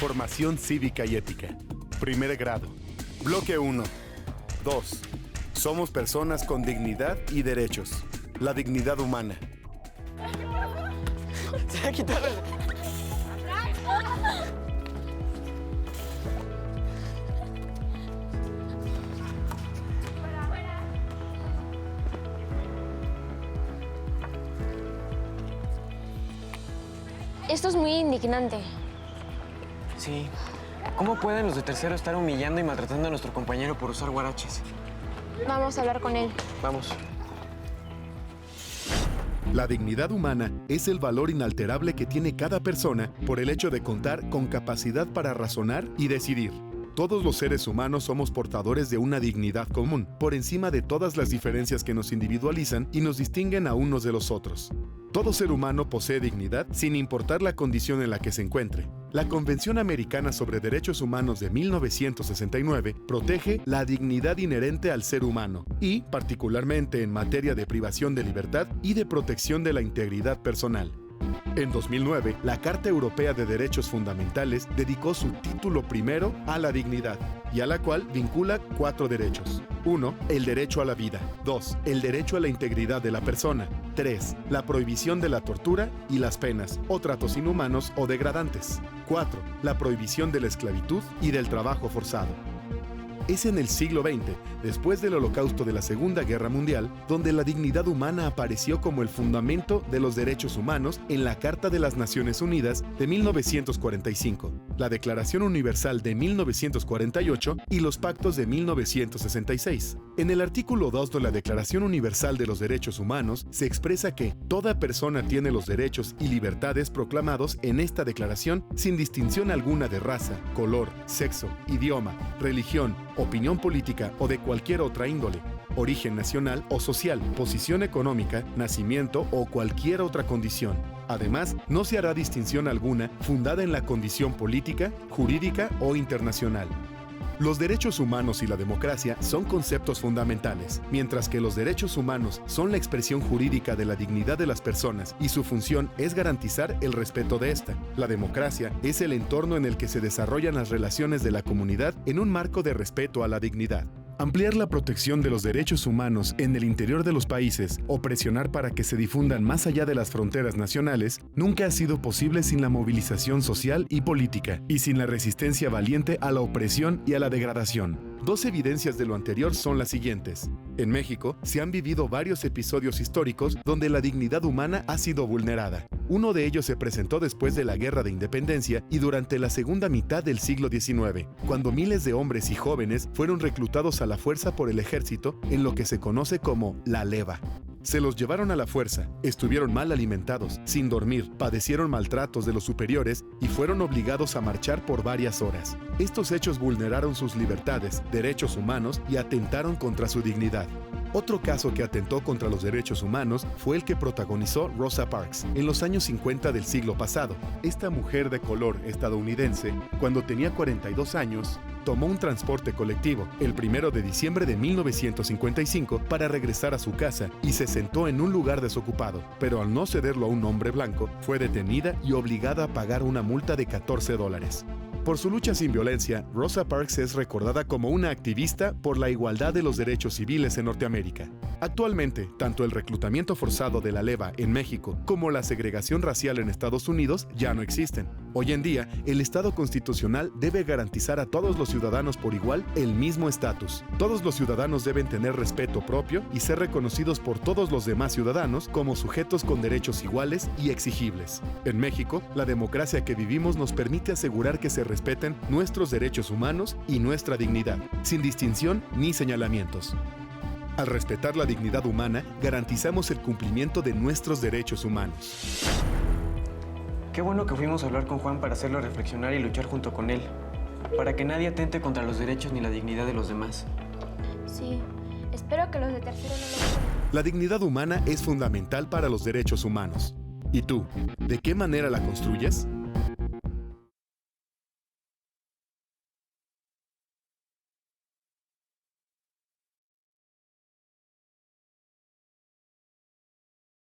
Formación cívica y ética. Primer grado. Bloque 1. 2. Somos personas con dignidad y derechos. La dignidad humana. Se va a quitar Esto es muy indignante. Sí. ¿Cómo pueden los de tercero estar humillando y maltratando a nuestro compañero por usar guaraches? Vamos a hablar con él. Vamos. La dignidad humana es el valor inalterable que tiene cada persona por el hecho de contar con capacidad para razonar y decidir. Todos los seres humanos somos portadores de una dignidad común, por encima de todas las diferencias que nos individualizan y nos distinguen a unos de los otros. Todo ser humano posee dignidad sin importar la condición en la que se encuentre. La Convención Americana sobre Derechos Humanos de 1969 protege la dignidad inherente al ser humano y, particularmente en materia de privación de libertad y de protección de la integridad personal. En 2009, la Carta Europea de Derechos Fundamentales dedicó su título primero a la dignidad, y a la cual vincula 4 derechos. 1. El derecho a la vida. 2. El derecho a la integridad de la persona. 3. La prohibición de la tortura y las penas, o tratos inhumanos o degradantes. 4. La prohibición de la esclavitud y del trabajo forzado. Es en el siglo XX, después del Holocausto de la Segunda Guerra Mundial, donde la dignidad humana apareció como el fundamento de los derechos humanos en la Carta de las Naciones Unidas de 1945, la Declaración Universal de 1948 y los Pactos de 1966. En el artículo 2 de la Declaración Universal de los Derechos Humanos se expresa que toda persona tiene los derechos y libertades proclamados en esta declaración sin distinción alguna de raza, color, sexo, idioma, religión, opinión política o de cualquier otra índole, origen nacional o social, posición económica, nacimiento o cualquier otra condición. Además, no se hará distinción alguna fundada en la condición política, jurídica o internacional. Los derechos humanos y la democracia son conceptos fundamentales, mientras que los derechos humanos son la expresión jurídica de la dignidad de las personas y su función es garantizar el respeto de esta. La democracia es el entorno en el que se desarrollan las relaciones de la comunidad en un marco de respeto a la dignidad. Ampliar la protección de los derechos humanos en el interior de los países o presionar para que se difundan más allá de las fronteras nacionales nunca ha sido posible sin la movilización social y política y sin la resistencia valiente a la opresión y a la degradación. 2 evidencias de lo anterior son las siguientes. En México se han vivido varios episodios históricos donde la dignidad humana ha sido vulnerada. Uno de ellos se presentó después de la Guerra de Independencia y durante la segunda mitad del siglo XIX, cuando miles de hombres y jóvenes fueron reclutados a la fuerza por el ejército en lo que se conoce como la leva. Se los llevaron a la fuerza, estuvieron mal alimentados, sin dormir, padecieron maltratos de los superiores y fueron obligados a marchar por varias horas. Estos hechos vulneraron sus libertades, derechos humanos y atentaron contra su dignidad. Otro caso que atentó contra los derechos humanos fue el que protagonizó Rosa Parks en los años 50 del siglo pasado. Esta mujer de color estadounidense, cuando tenía 42 años, tomó un transporte colectivo el 1 de diciembre de 1955 para regresar a su casa y se sentó en un lugar desocupado, pero al no cederlo a un hombre blanco, fue detenida y obligada a pagar una multa de $14. Por su lucha sin violencia, Rosa Parks es recordada como una activista por la igualdad de los derechos civiles en Norteamérica. Actualmente, tanto el reclutamiento forzado de la leva en México como la segregación racial en Estados Unidos ya no existen. Hoy en día, el Estado constitucional debe garantizar a todos los ciudadanos por igual el mismo estatus. Todos los ciudadanos deben tener respeto propio y ser reconocidos por todos los demás ciudadanos como sujetos con derechos iguales y exigibles. En México, la democracia que vivimos nos permite asegurar que se respeten nuestros derechos humanos y nuestra dignidad, sin distinción ni señalamientos. Al respetar la dignidad humana, garantizamos el cumplimiento de nuestros derechos humanos. Qué bueno que fuimos a hablar con Juan para hacerlo reflexionar y luchar junto con él, para que nadie atente contra los derechos ni la dignidad de los demás. Sí, espero que los de tercero no lo hagan. La dignidad humana es fundamental para los derechos humanos. ¿Y tú, de qué manera la construyes?